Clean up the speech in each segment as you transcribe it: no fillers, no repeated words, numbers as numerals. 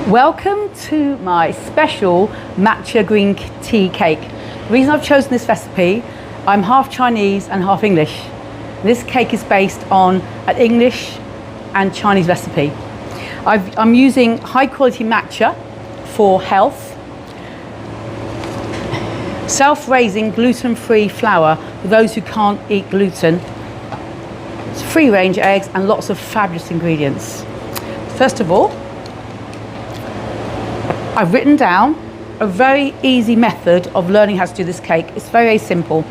Welcome to my special matcha green tea cake. The reason I've chosen this recipe, I'm half Chinese and half English. This cake is based on an English and Chinese recipe. I'm using high quality matcha for health, self-raising gluten-free flour for those who can't eat gluten. It's free range eggs and lots of fabulous ingredients. First of all, I've written down a very easy method of learning how to do this cake. It's very simple.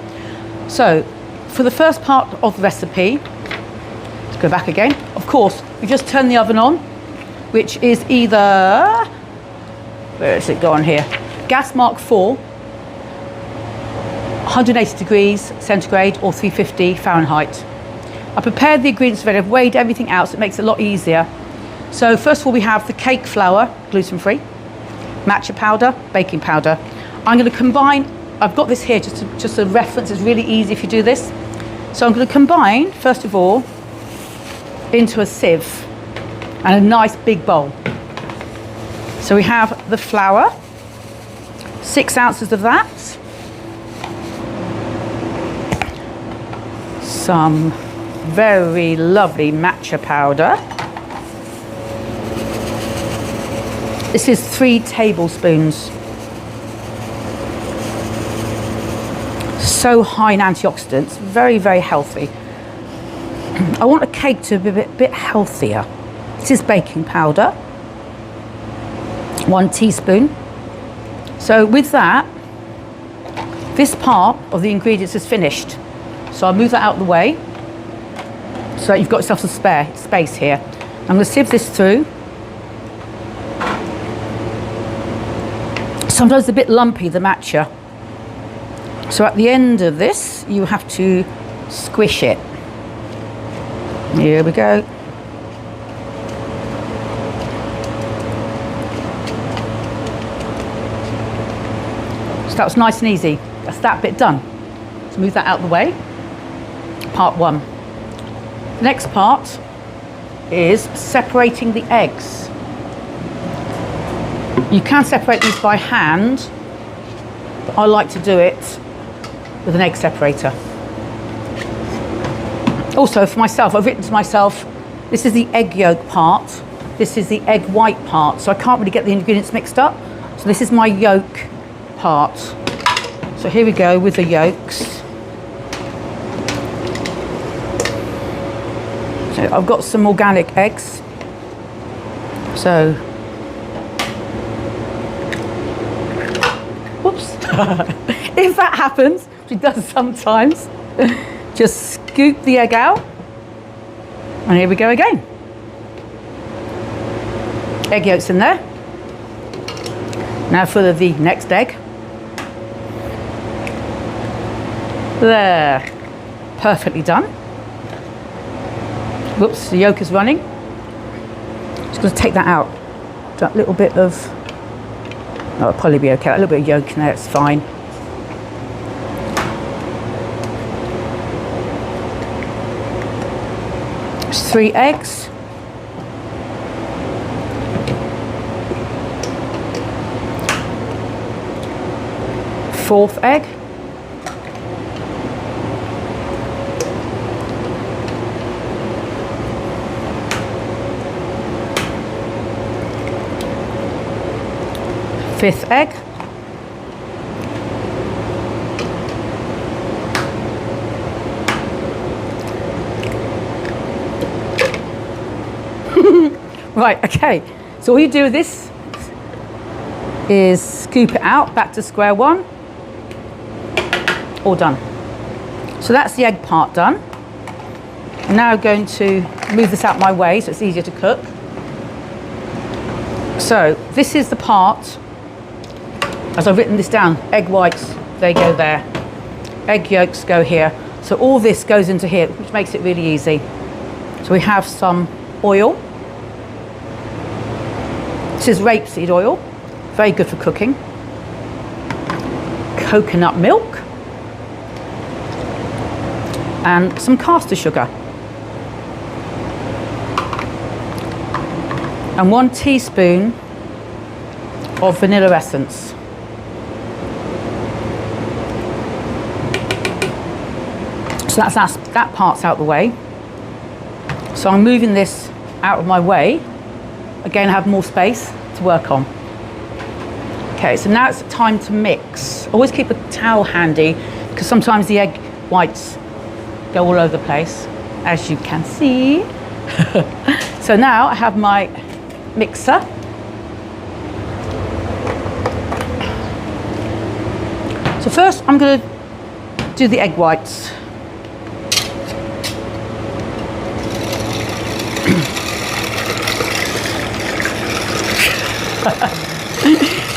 So, for the first part of the recipe, let's go back again. Of course, you just turn the oven on, which is either, where is it gone here? Gas mark 4, 180 degrees centigrade or 350 Fahrenheit. I prepared the ingredients already. I've weighed everything out, so it makes it a lot easier. So first of all, we have the cake flour, gluten-free, matcha powder, baking powder. I'm going to combine, I've got this here just a reference, it's really easy if you do this. So I'm going to combine, first of all, into a sieve and a nice big bowl. So we have the flour, 6 ounces of that, some very lovely matcha powder. This is 3 tablespoons. So high in antioxidants, very, very healthy. I want a cake to be a bit healthier. This is baking powder, 1 teaspoon. So with that, this part of the ingredients is finished. So I'll move that out of the way so that you've got yourself some spare space here. I'm going to sieve this through. Sometimes it's a bit lumpy, the matcha. So at the end of this, you have to squish it. Here we go. So that was nice and easy. That's that bit done. So move that out of the way. Part 1. The next part is separating the eggs. You can separate these by hand, but I like to do it with an egg separator. Also for myself, I've written to myself, this is the egg yolk part, this is the egg white part, so I can't really get the ingredients mixed up. So this is my yolk part. So here we go with the yolks. So I've got some organic eggs. So whoops. If that happens, which it does sometimes, just scoop the egg out. And here we go again. Egg yolks in there. Now for the next egg. There. Perfectly done. Whoops, the yolk is running. Just going to take that out. That little bit of, oh, it'll probably be okay. A little bit of yolk in there, it's fine. There's 3 eggs. Fourth egg. Fifth egg. Right, okay. So all you do with this is scoop it out, back to square one. All done. So that's the egg part done. I'm now going to move this out my way so it's easier to cook. So this is the part, as I've written this down, egg whites, they go there. Egg yolks go here. So all this goes into here, which makes it really easy. So we have some oil. This is rapeseed oil, very good for cooking. Coconut milk. And some caster sugar. And 1 teaspoon of vanilla essence. So that part's out of the way. So I'm moving this out of my way. Again, I have more space to work on. Okay, so now it's time to mix. Always keep a towel handy because sometimes the egg whites go all over the place, as you can see. So now I have my mixer. So first I'm going to do the egg whites.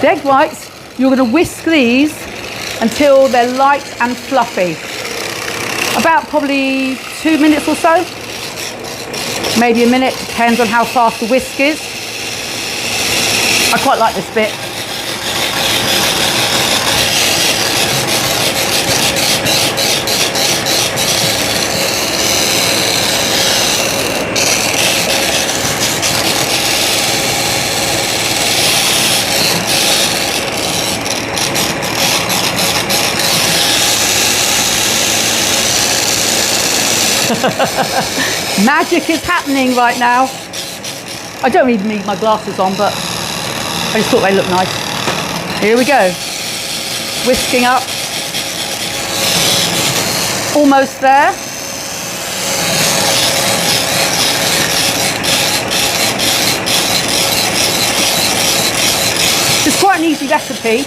The egg whites, you're going to whisk these until they're light and fluffy. About probably 2 minutes or so. Maybe a minute, depends on how fast the whisk is. I quite like this bit. Magic is happening right now. I don't even need my glasses on, but I just thought they looked nice. Here we go. Whisking up. Almost there. It's quite an easy recipe,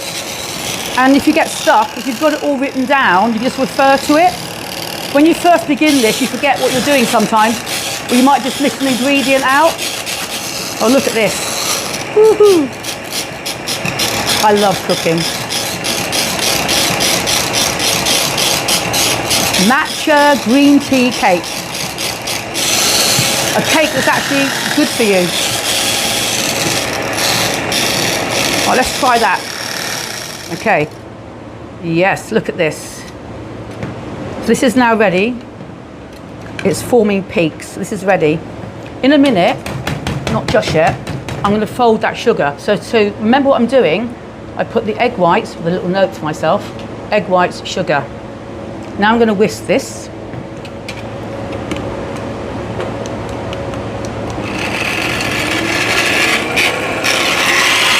and if you get stuck, if you've got it all written down, you just refer to it. When you first begin this, you forget what you're doing sometimes, or you might just miss an ingredient out. Oh, look at this. Woohoo! I love cooking. Matcha green tea cake. A cake that's actually good for you. Oh, let's try that. Okay. Yes, look at this. This is now ready. It's forming peaks. This is ready. In a minute, not just yet, I'm going to fold that sugar. So to remember what I'm doing, I put the egg whites with a little note to myself. Egg whites, sugar. Now I'm going to whisk this.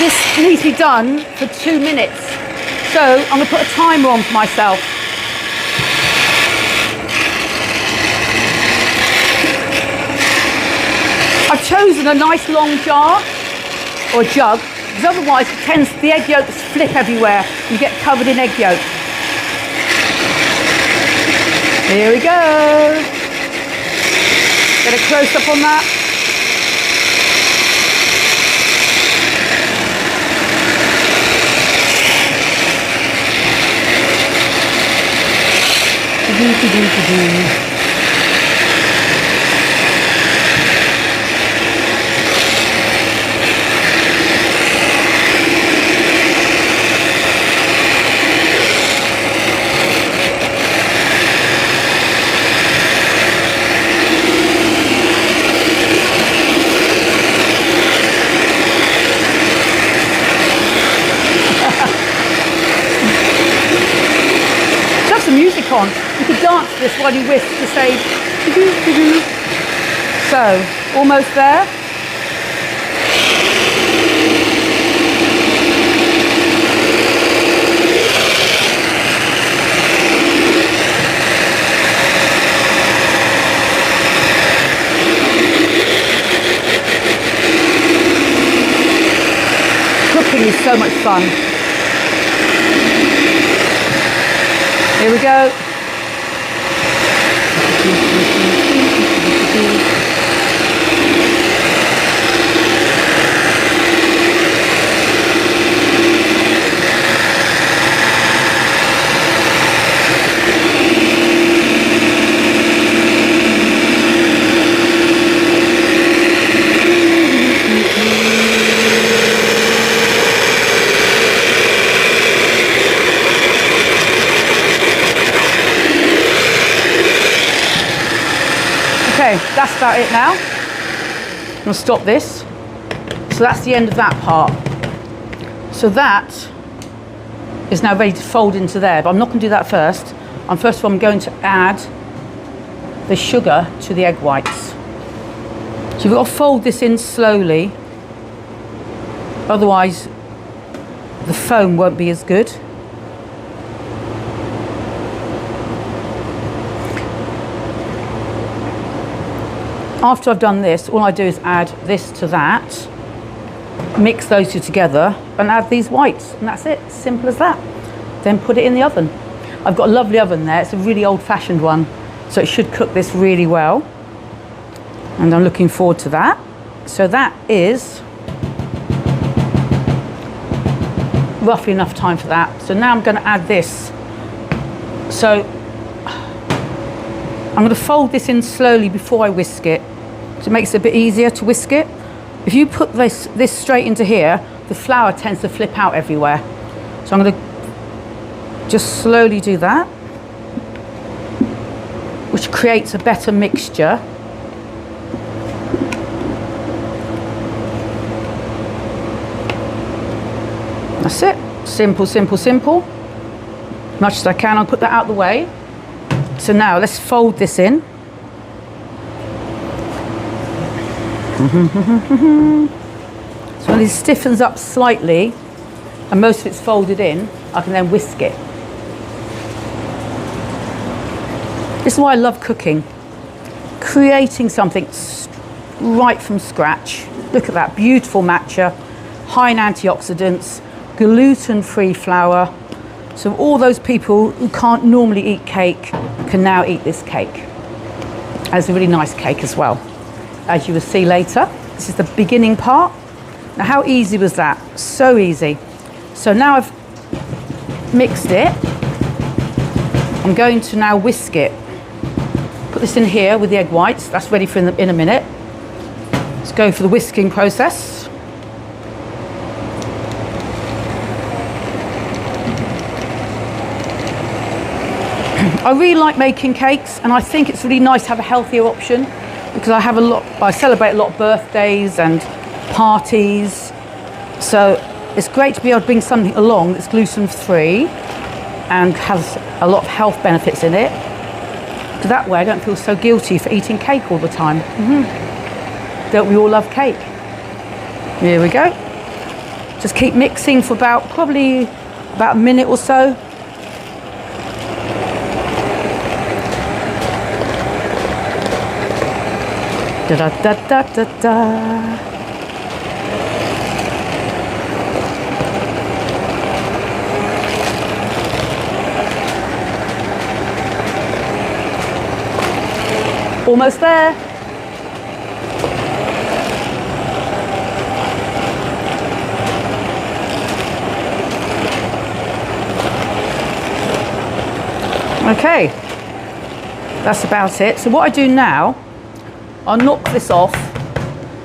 This needs to be done for 2 minutes. So I'm going to put a timer on for myself. I've chosen a nice long jar or jug, because otherwise the egg yolks flip everywhere. You get covered in egg yolk. Here we go. Get a close up on that. Music on. You could dance this while you whisk to say doo-doo-doo-doo. So, almost there. Cooking is so much fun. Here we go. Okay, that's about it now. I'm going to stop this. So that's the end of that part. So that is now ready to fold into there, but I'm not going to do that first. First of all, I'm going to add the sugar to the egg whites. So you've got to fold this in slowly, otherwise the foam won't be as good. After I've done this, all I do is add this to that, mix those two together and add these whites, and that's it, simple as that. Then put it in the oven. I've got a lovely oven there, it's a really old-fashioned one, so it should cook this really well. And I'm looking forward to that. So that is roughly enough time for that. So now I'm going to add this. So I'm going to fold this in slowly before I whisk it, so it makes it a bit easier to whisk it. If you put this straight into here, the flour tends to flip out everywhere. So I'm going to just slowly do that, which creates a better mixture. That's it. Simple, simple, simple. Much as I can, I'll put that out the way. So now let's fold this in. So when this stiffens up slightly and most of it's folded in, I can then whisk it. This is why I love cooking. Creating something right from scratch. Look at that, beautiful matcha, high in antioxidants, gluten-free flour. So all those people who can't normally eat cake can now eat this cake. And it's a really nice cake as well, as you will see later. This is the beginning part. Now how easy was that? So easy. So now I've mixed it. I'm going to now whisk it. Put this in here with the egg whites. That's ready for in a minute. Let's go for the whisking process. I really like making cakes, and I think it's really nice to have a healthier option, because I celebrate a lot of birthdays and parties. So it's great to be able to bring something along that's gluten-free and has a lot of health benefits in it. So that way I don't feel so guilty for eating cake all the time. Don't we all love cake? Here we go. Just keep mixing for probably about a minute or so. Da da da da da da. Almost there. Okay, that's about it. So what I do now, I'll knock this off,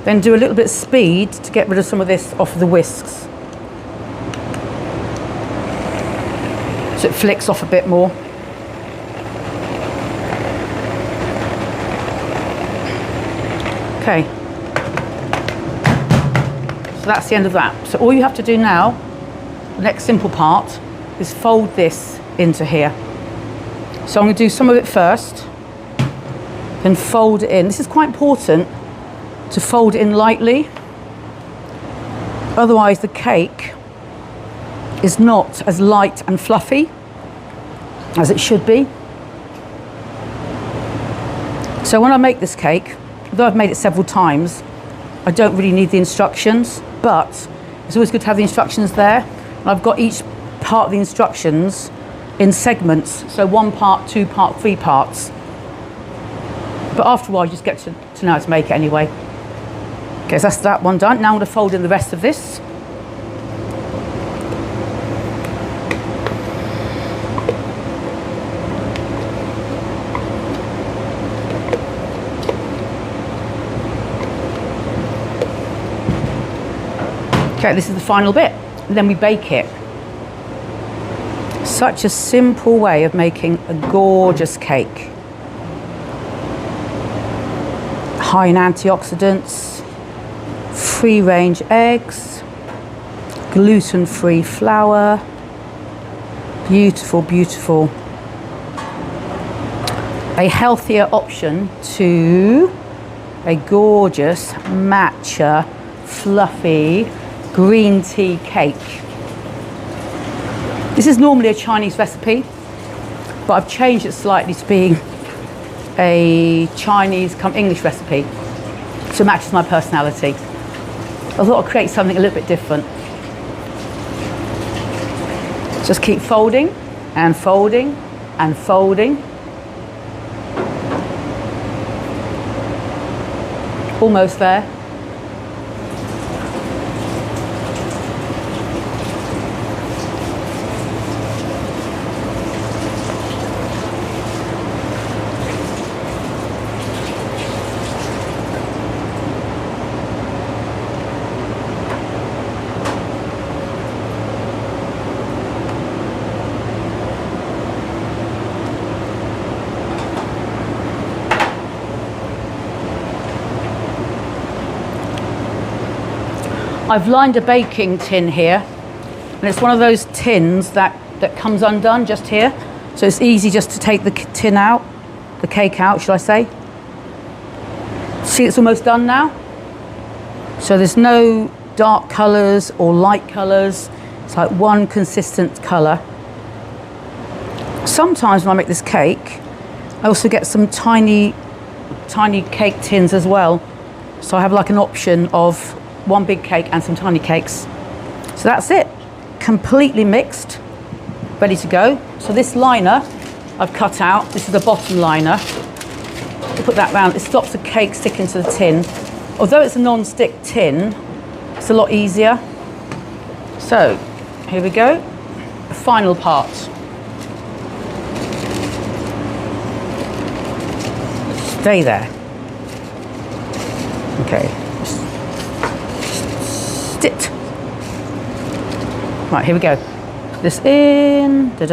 then do a little bit of speed to get rid of some of this off of the whisks, so it flicks off a bit more. Okay, so that's the end of that. So all you have to do now, the next simple part, is fold this into here. So I'm going to do some of it first, then fold it in. This is quite important to fold it in lightly, otherwise the cake is not as light and fluffy as it should be. So when I make this cake, although I've made it several times, I don't really need the instructions, but it's always good to have the instructions there. And I've got each part of the instructions in segments, so 1 part, 2 part, 3 parts. But after a while, you just get to know how to make it anyway. Okay, so that's that one done. Now I'm going to fold in the rest of this. Okay, this is the final bit, and then we bake it. Such a simple way of making a gorgeous cake. High in antioxidants, free range eggs, gluten-free flour. Beautiful, beautiful. A healthier option to a gorgeous matcha, fluffy green tea cake. This is normally a Chinese recipe, but I've changed it slightly to being a Chinese come English recipe, so it matches my personality. I thought I'd create something a little bit different. Just keep folding and folding and folding. Almost there. I've lined a baking tin here, and it's one of those tins that comes undone just here. So it's easy just to take the tin out, the cake out, should I say. See, it's almost done now. So there's no dark colours or light colours. It's like one consistent colour. Sometimes when I make this cake, I also get some tiny cake tins as well. So I have like an option of one big cake and some tiny cakes. So that's it, completely mixed, ready to go. So this liner I've cut out, this is the bottom liner. I'll put that round, it stops the cake sticking to the tin. Although it's a non-stick tin, it's a lot easier. So here we go, the final part. Stay there. Okay. It. Right, here we go. Put this in. This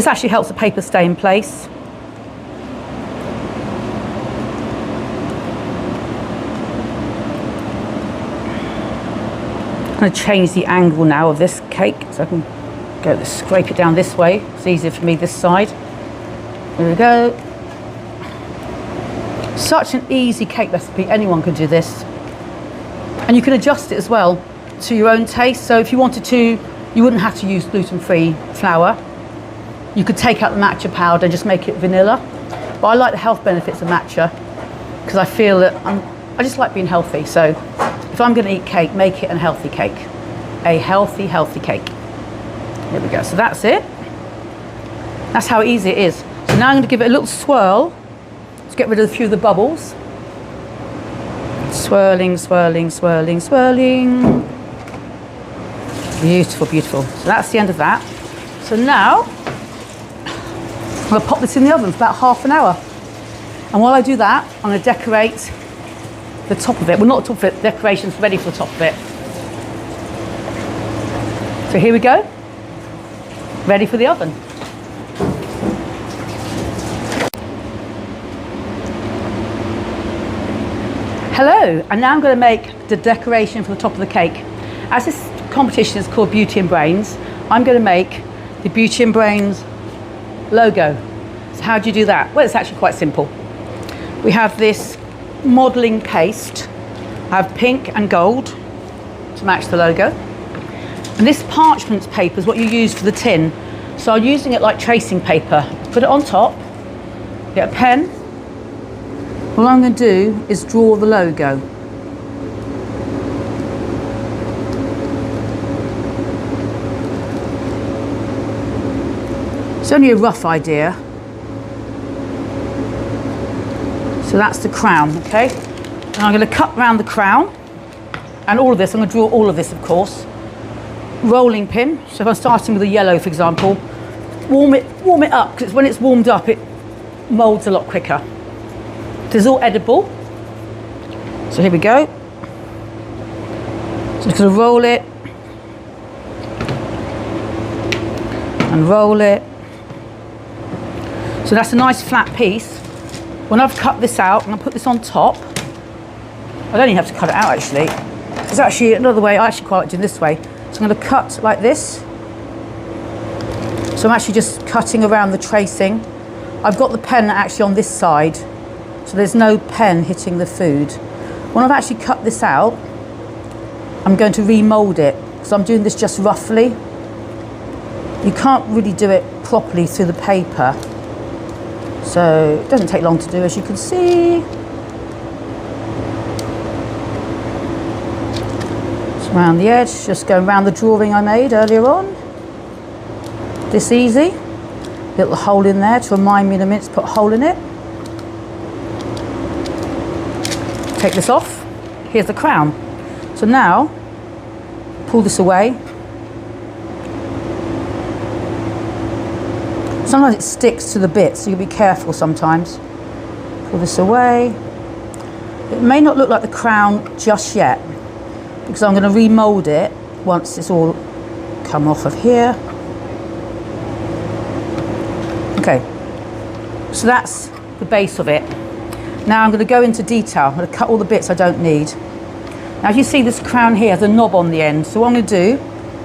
actually helps the paper stay in place. I'm going to change the angle now of this cake so I can scrape it down this way. It's easier for me this side. Here we go. Such an easy cake recipe. Anyone can do this. And you can adjust it as well to your own taste. So if you wanted to, you wouldn't have to use gluten-free flour. You could take out the matcha powder and just make it vanilla. But I like the health benefits of matcha because I feel that I just like being healthy. So if I'm going to eat cake, make it a healthy cake. A healthy, healthy cake. Here we go. So that's it. That's how easy it is. So now I'm going to give it a little swirl to get rid of a few of the bubbles. Swirling, swirling, swirling, swirling. Beautiful, beautiful. So that's the end of that. So now, I'm going to pop this in the oven for about half an hour. And while I do that, I'm going to decorate the top of it. Well, not the top of it, decoration's ready for the top of it. So here we go. Ready for the oven. Hello, and now I'm going to make the decoration for the top of the cake. As this competition is called Beauty and Brains, I'm going to make the Beauty and Brains logo. So how do you do that? Well, it's actually quite simple. We have this modelling paste. I have pink and gold to match the logo. And this parchment paper is what you use for the tin. So I'm using it like tracing paper. Put it on top, get a pen. What I'm going to do is draw the logo. It's only a rough idea. So that's the crown, okay? And I'm going to cut around the crown and all of this. I'm going to draw all of this, of course. Rolling pin. So if I'm starting with a yellow, for example, warm it up, because when it's warmed up, it molds a lot quicker. This is all edible. So here we go. Just going to roll it and roll it. So that's a nice flat piece. When I've cut this out, I'm going to put this on top. I don't even have to cut it out actually. Just there's actually another way. I actually quite like doing this way. So I'm going to cut like this. So I'm actually just cutting around the tracing. I've got the pen actually on this side, so there's no pen hitting the food. When I've actually cut this out, I'm going to remold it, because I'm doing this just roughly. You can't really do it properly through the paper. So it doesn't take long to do, as you can see. Just around the edge, just going around the drawing I made earlier on. This easy. Little hole in there to remind me in a minute to put a hole in it. Take this off. Here's the crown. So now, pull this away. Sometimes it sticks to the bit, so you'll be careful sometimes. Pull this away. It may not look like the crown just yet, because I'm going to remold it once it's all come off of here. Okay, so that's the base of it. Now I'm going to go into detail. I'm going to cut all the bits I don't need. Now, as you see, this crown here has a knob on the end. So what I'm going to do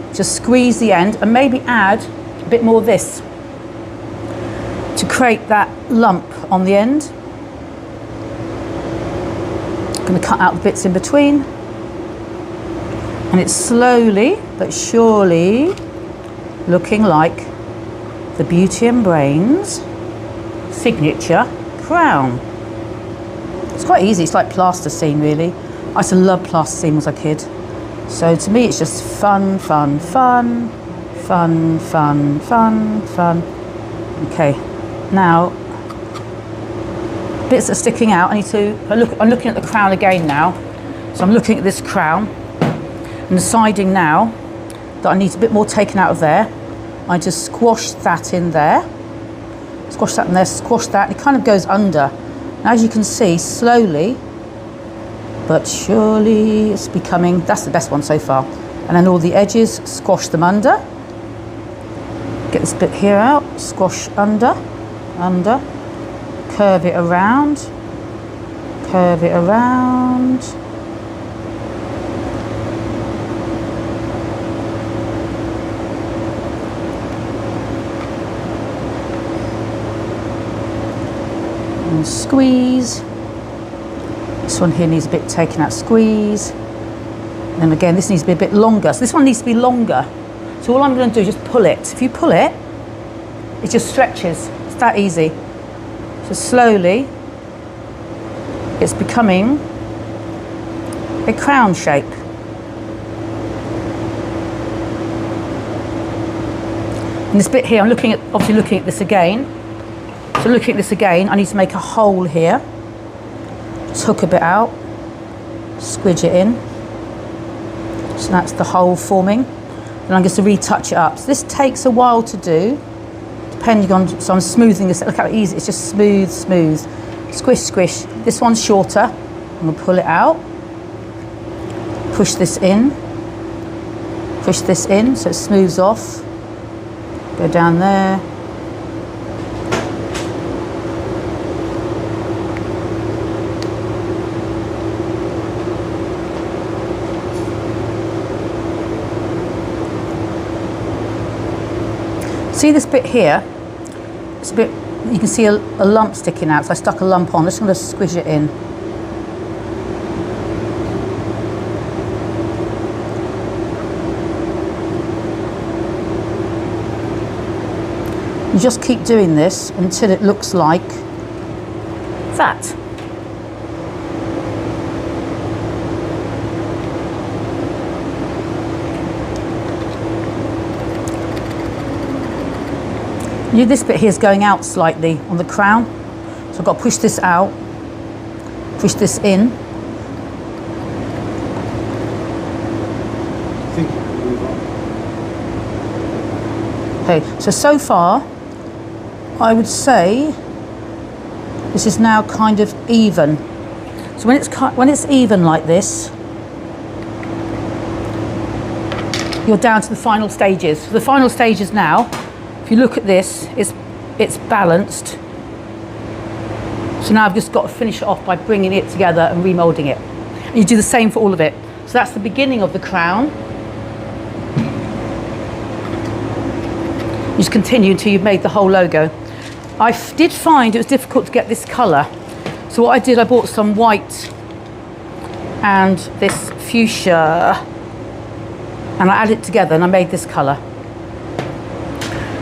is just squeeze the end and maybe add a bit more of this to create that lump on the end. I'm going to cut out the bits in between. And it's slowly but surely looking like the Beauty and Brains signature crown. It's quite easy. It's like plasticine, really. I used to love plasticine as a kid. So to me, it's just fun, fun, fun, fun, fun, fun, fun. Okay, now bits are sticking out. I'm looking at the crown again now. So I'm looking at this crown and deciding now that I need a bit more taken out of there. I just squash that in there, squash that in there, squash that, and it kind of goes under. And as you can see, slowly but surely it's becoming, that's the best one so far. And then all the edges, squash them under. Get this bit here out, squash under, curve it around, curve it around. And squeeze. This one here needs a bit taken out, squeeze. And again, this needs to be a bit longer. So this one needs to be longer. So all I'm going to do is just pull it. If you pull it, it just stretches. It's that easy. So slowly, it's becoming a crown shape. And this bit here, I'm obviously looking at this again. So looking at this again, I need to make a hole here. Just hook a bit out, squidge it in. So that's the hole forming. Then I'm going to retouch it up. So this takes a while to do, depending on, so I'm smoothing this. Look how easy, it's just smooth, smooth. Squish, squish. This one's shorter. I'm going to pull it out. Push this in. Push this in so it smooths off. Go down there. See this bit here? It's a bit, you can see a lump sticking out, so I stuck a lump on. I'm just going to squish it in. You just keep doing this until it looks like that. This bit here is going out slightly on the crown, so I've got to push this out, push this in. Okay, so far, I would say this is now kind of even. So when it's even like this, you're down to the final stages. So the final stages now, if you look at this, it's balanced. So now I've just got to finish it off by bringing it together and remoulding it. And you do the same for all of it. So that's the beginning of the crown. You just continue until you've made the whole logo. I did find it was difficult to get this colour. So what I did, I bought some white and this fuchsia, and I added it together and I made this colour.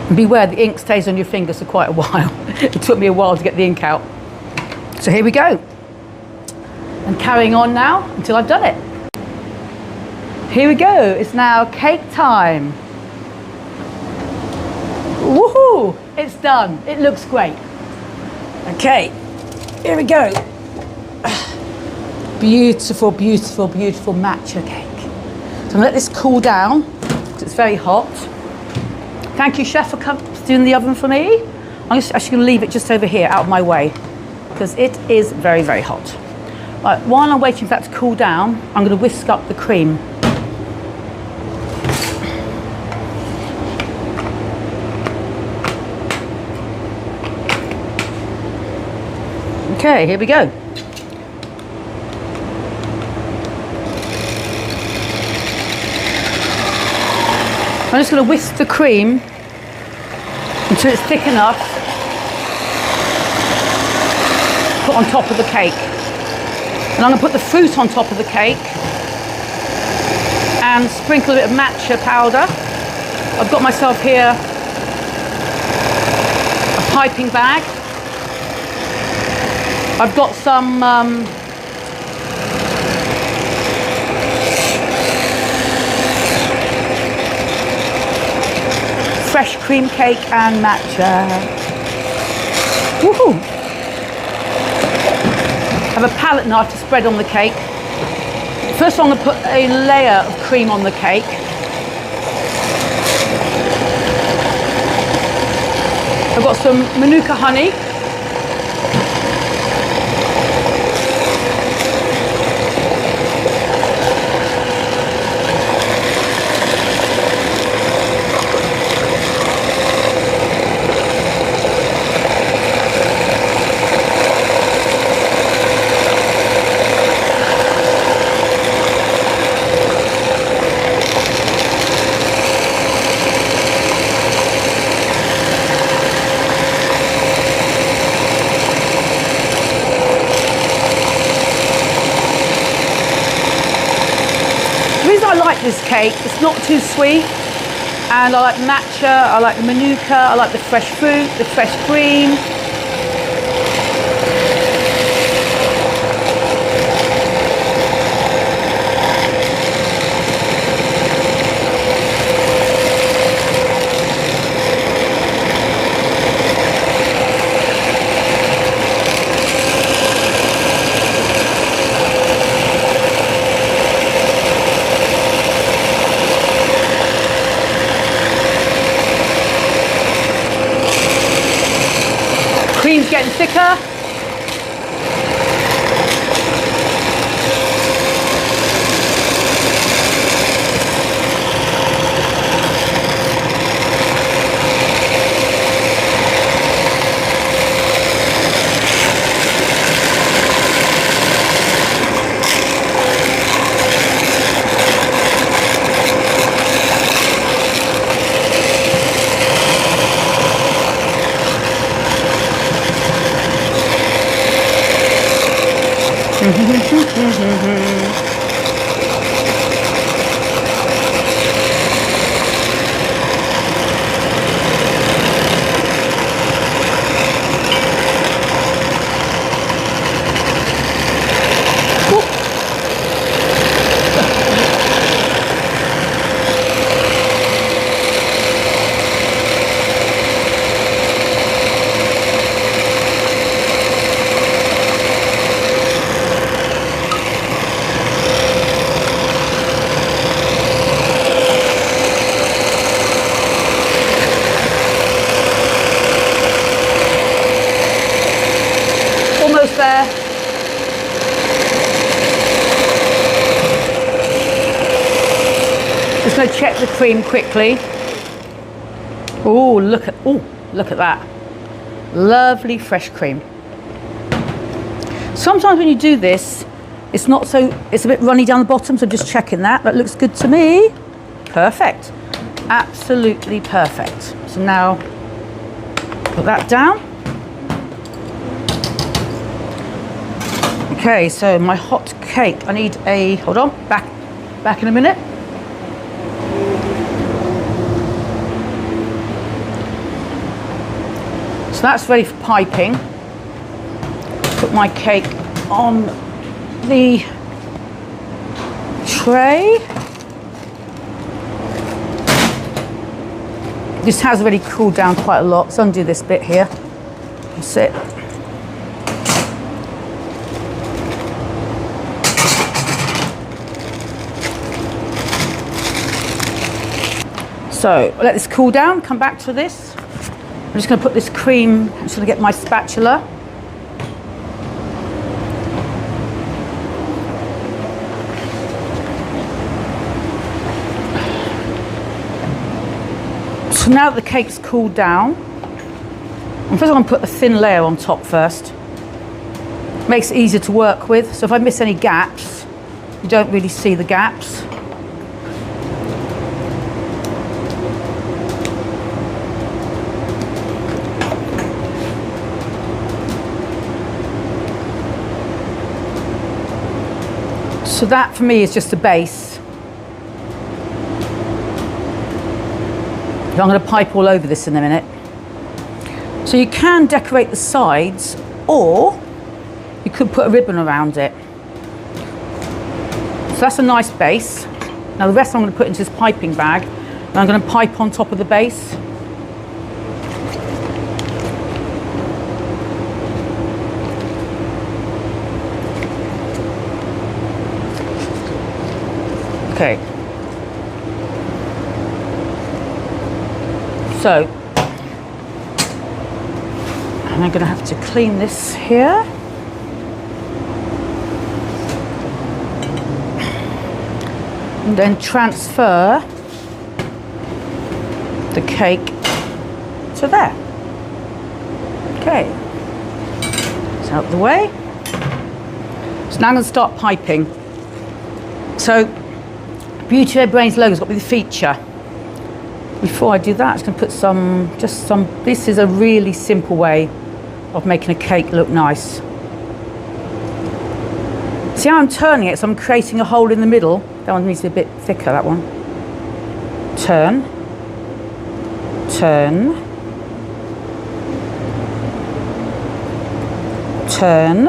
And beware, the ink stays on your fingers for quite a while. It took me a while to get the ink out. So here we go. And carrying on now until I've done it. Here we go, it's now cake time. Woohoo, it's done. It looks great. Okay, here we go. Beautiful, beautiful, beautiful matcha cake. So I'm gonna let this cool down because it's very hot. Thank you, chef, for doing the oven for me. I'm just actually gonna leave it just over here, out of my way, because it is very, very hot. Right, while I'm waiting for that to cool down, I'm gonna whisk up the cream. Okay, here we go. I'm just going to whisk the cream until it's thick enough to put on top of the cake. And I'm going to put the fruit on top of the cake and sprinkle a bit of matcha powder. I've got myself here a piping bag. I've got some fresh cream cake and matcha. Woohoo! I have a palette knife to spread on the cake. First I'm going to put a layer of cream on the cake. I've got some Manuka honey. This cake, it's not too sweet, and I like matcha, I like the Manuka, I like the fresh fruit, the fresh cream. Cream's getting thicker. Almost there. Just going to check the cream quickly. Oh, look at that. Lovely fresh cream. Sometimes when you do this, It's not so, it's a bit runny down the bottom, so I'm just checking that. That looks good to me. Perfect. Absolutely perfect. So now, put that down. Okay, so my hot cake, I need a, hold on, back in a minute. So that's ready for piping. Put my cake on the tray. This has already cooled down quite a lot, so undo this bit here. That's it. So let this cool down, come back to this. I'm just going to put this cream, I'm just going to get my spatula. So now that the cake's cooled down, I'm first going to put a thin layer on top first. Makes it easier to work with, so if I miss any gaps, you don't really see the gaps. So that for me is just a base. I'm going to pipe all over this in a minute. So you can decorate the sides, or you could put a ribbon around it. So that's a nice base. Now the rest I'm going to put into this piping bag, and I'm going to pipe on top of the base. Okay. So, and I'm going to have to clean this here. And then transfer the cake to there. Okay. It's out the way. So now I'm going to start piping. So, Beauty Their Brains logo's got to be the feature. Before I do that, I'm just going to put this is a really simple way of making a cake look nice. See how I'm turning it, so I'm creating a hole in the middle. That one needs to be a bit thicker, that one. Turn, turn, turn.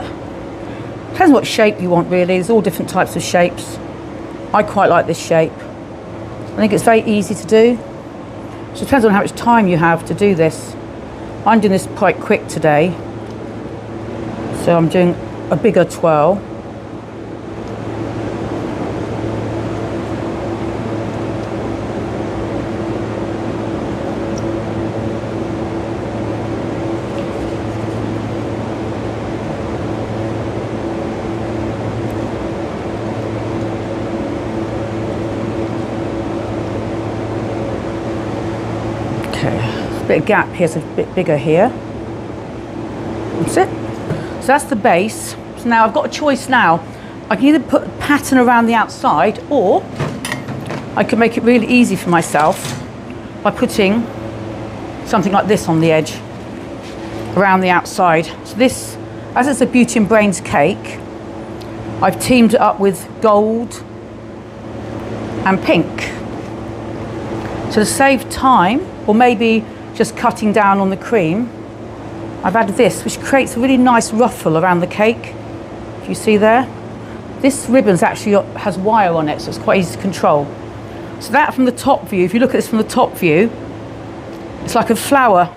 Depends what shape you want really, there's all different types of shapes. I quite like this shape. I think it's very easy to do. So it depends on how much time you have to do this. I'm doing this quite quick today. So I'm doing a bigger twirl. Bit of gap here, so it's a bit bigger here. That's it. So that's the base. So now I've got a choice now. I can either put a pattern around the outside, or I can make it really easy for myself by putting something like this on the edge around the outside. So this, as it's a Beauty and Brains cake, I've teamed it up with gold and pink. So to save time, or maybe just cutting down on the cream, I've added this, which creates a really nice ruffle around the cake. If you see there, this ribbon's actually has wire on it, so it's quite easy to control. So that from the top view, if you look at this from the top view, it's like a flower.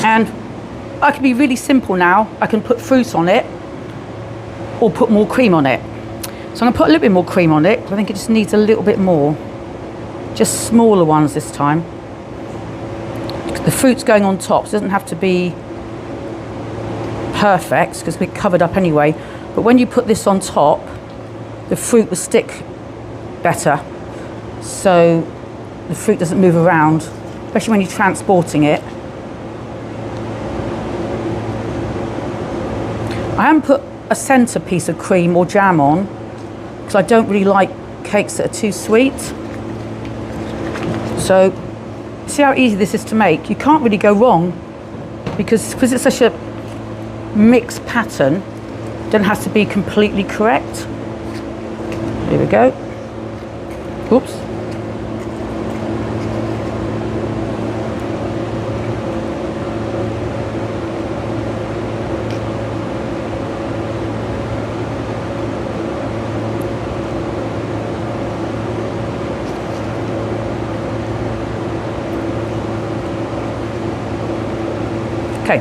And I can be really simple now. I can put fruit on it, or put more cream on it. So I'm gonna put a little bit more cream on it, because I think it just needs a little bit more. Just smaller ones this time. The fruit's going on top, so it doesn't have to be perfect because we're covered up anyway. But when you put this on top, the fruit will stick better. So the fruit doesn't move around, especially when you're transporting it. I haven't put a centre piece of cream or jam on, because I don't really like cakes that are too sweet. So see how easy this is to make? You can't really go wrong, because it's such a mixed pattern, it doesn't have to be completely correct. Here we go. Oops. Okay,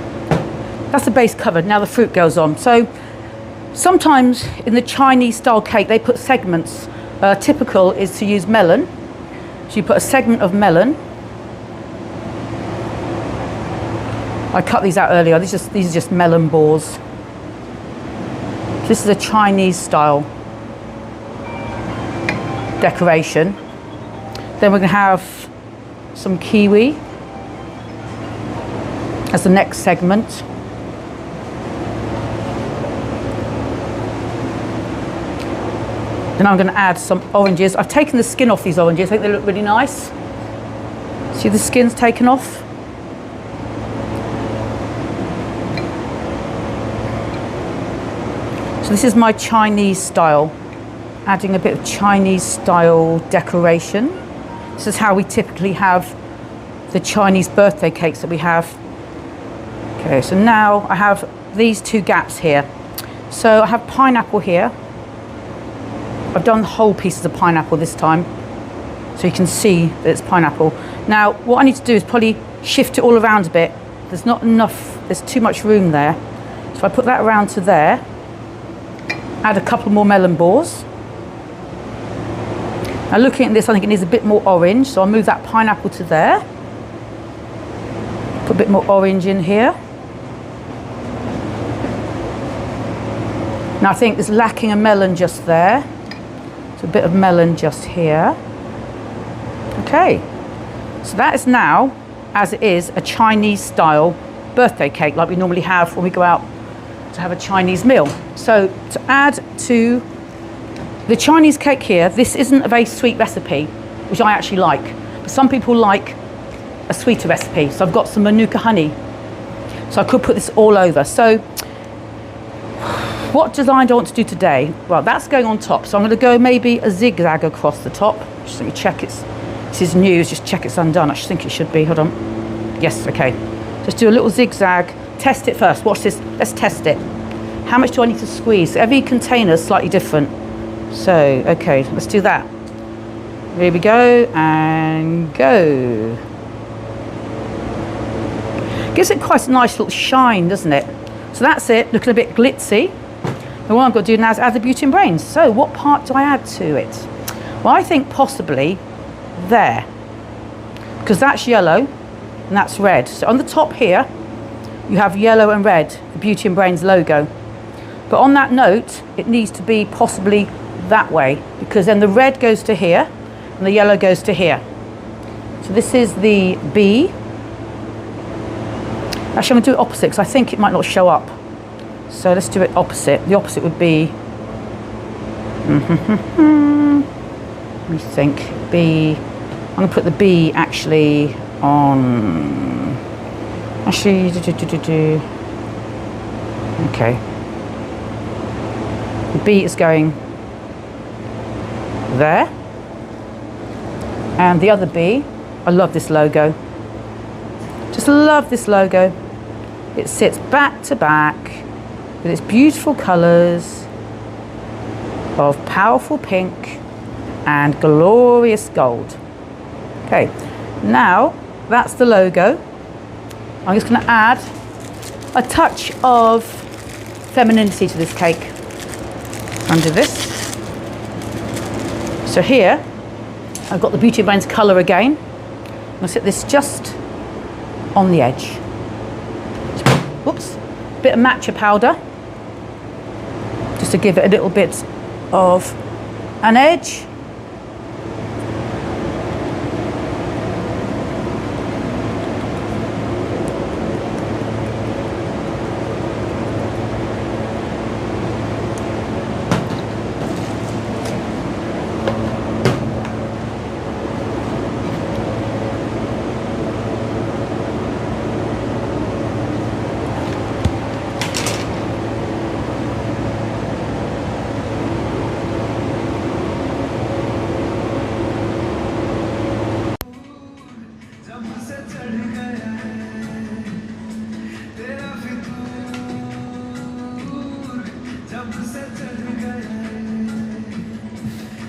that's the base covered. Now the fruit goes on. So sometimes in the Chinese style cake they put segments. Typical is to use melon. So you put a segment of melon. I cut these out earlier. These are just melon balls. This is a Chinese style decoration. Then we're going to have some kiwi as the next segment. Then I'm going to add some oranges. I've taken the skin off these oranges. I think they look really nice. See the skin's taken off? So this is my Chinese style. Adding a bit of Chinese style decoration. This is how we typically have the Chinese birthday cakes that we have. Okay, so now I have these two gaps here. So I have pineapple here. I've done whole pieces of pineapple this time, so you can see that it's pineapple. Now, what I need to do is probably shift it all around a bit. There's not enough, there's too much room there. So if I put that around to there, add a couple more melon balls. Now looking at this, I think it needs a bit more orange, so I'll move that pineapple to there. Put a bit more orange in here. Now I think it's lacking a melon just there. So a bit of melon just here. Okay, so that is now, as it is, a Chinese style birthday cake like we normally have when we go out to have a Chinese meal. So to add to the Chinese cake here, this isn't a very sweet recipe, which I actually like. But some people like a sweeter recipe. So I've got some Manuka honey. So I could put this all over. So what design do I want to do today? Well, that's going on top. So I'm going to go maybe a zigzag across the top. Just let me check this is new, just check it's undone. I think it should be, hold on. Yes, okay. Just do a little zigzag. Test it first, watch this, let's test it. How much do I need to squeeze? Every container is slightly different. So, okay, let's do that. Here we go, and go. Gives it quite a nice little shine, doesn't it? So that's it, looking a bit glitzy. And what I've got to do now is add the beauty and brains. So what part do I add to it? Well, I think possibly there, because that's yellow and that's red. So on the top here, you have yellow and red, the Beauty and Brains logo. But on that note, it needs to be possibly that way, because then the red goes to here and the yellow goes to here. So this is the B. Actually, I'm going to do it opposite because I think it might not show up. So let's do it opposite. The opposite would be, let me think, B. I'm going to put the B actually on, actually, okay. The B is going there. And the other B, I love this logo. Just love this logo. It sits back to back with its beautiful colours of powerful pink and glorious gold. Okay, now that's the logo. I'm just going to add a touch of femininity to this cake under this. So here I've got the Beauty and Brains colour again. I'm going to sit this just on the edge. Whoops, bit of matcha powder just to give it a little bit of an edge.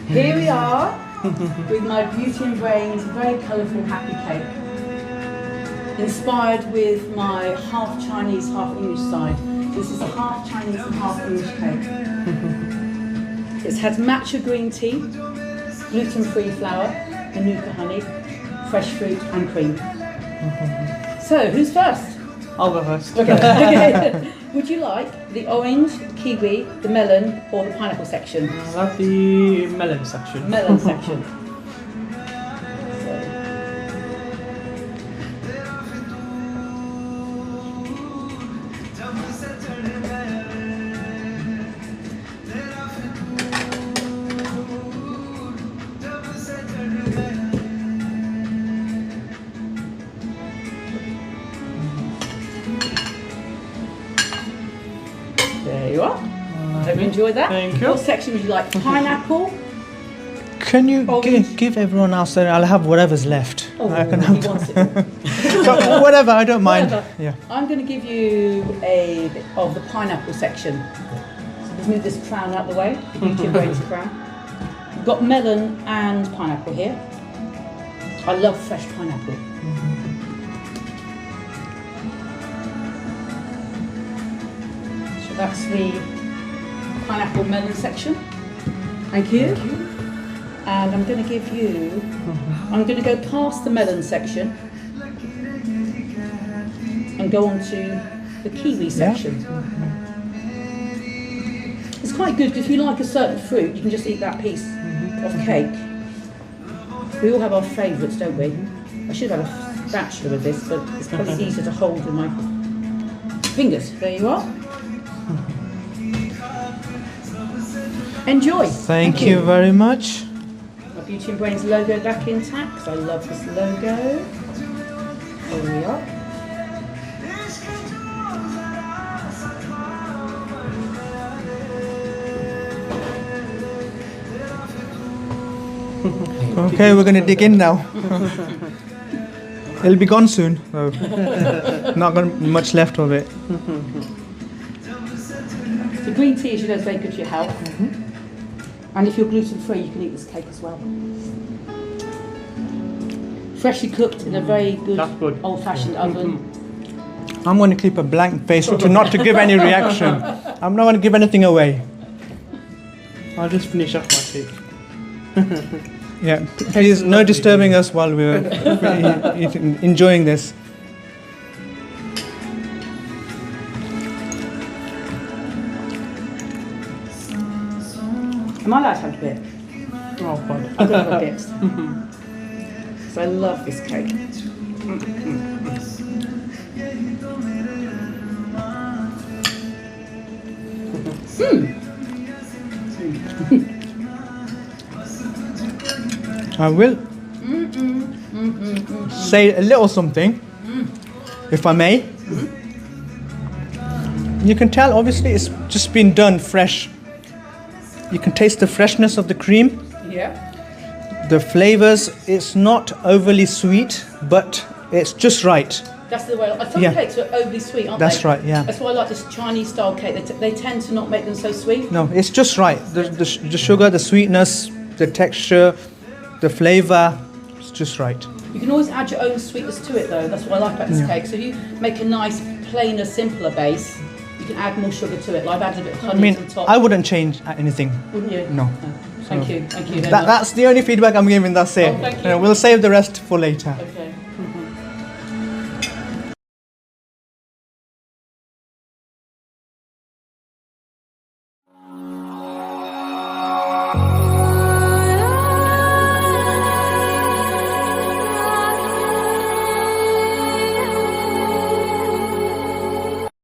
Here we are with my Beauty and Brains very colourful happy cake. Inspired with my half Chinese, half English side. This is a half Chinese and half English cake. It has matcha green tea, gluten-free flour, manuka honey, fresh fruit and cream. So, who's first? I'll go first. Okay. Would you like the orange, kiwi, the melon, or the pineapple section? I like the melon section. Melon section. There you are. Hope you enjoyed that. Thank you. What section would you like? Pineapple? Can you Orange. give everyone else? I'll have whatever's left. Oh, I can he have wants it all. so, whatever. I don't mind. Whatever. Yeah. I'm going to give you a bit of the pineapple section. So let's move this crown out the way, the Beauty and Brains crown. We've got melon and pineapple here. I love fresh pineapple. So that's the pineapple melon section. Thank you. And I'm going to give you, I'm going to go past the melon section and go on to the kiwi section. It's quite good because if you like a certain fruit, you can just eat that piece of cake. We all have our favourites, don't we? I should have a spatula with this, but it's probably easier to hold with my fingers. There you are. Enjoy. Thank you very much. My Beauty and Brains logo back intact because I love this logo. There we are. Okay, we're going to dig in now. It'll be gone soon. So not going to be much left of it. The green tea, as you know, is very good for your health. And if you're gluten-free, you can eat this cake as well. Freshly cooked in a very good, That's good. old-fashioned oven. I'm going to keep a blank face not to give any reaction. I'm not going to give anything away. I'll just finish off my cake. Yeah, please, no disturbing us while we're enjoying this. Am I allowed to have a bit? Oh, fine. I've got to have a bit. So I love this cake. I will say a little something, if I may. You can tell, obviously, it's just been done fresh. You can taste the freshness of the cream. Yeah. The flavors, it's not overly sweet, but it's just right. That's the way. Some Yeah. cakes are overly sweet, aren't That's they? right, yeah. That's why I like this Chinese style cake. They tend to not make them so sweet. No, it's just right. The sugar, the sweetness, the texture, the flavor, it's just right. You can always add your own sweetness to it, though. That's what I like about this Yeah. cake. So if you make a nice, plainer, simpler base, you can add more sugar to it. Like I've added a bit of I honey mean, on top. I wouldn't change anything. Wouldn't you? No. Thank you. Thank you. That's the only feedback I'm giving, that's it. Oh, thank you. We'll save the rest for later. Okay.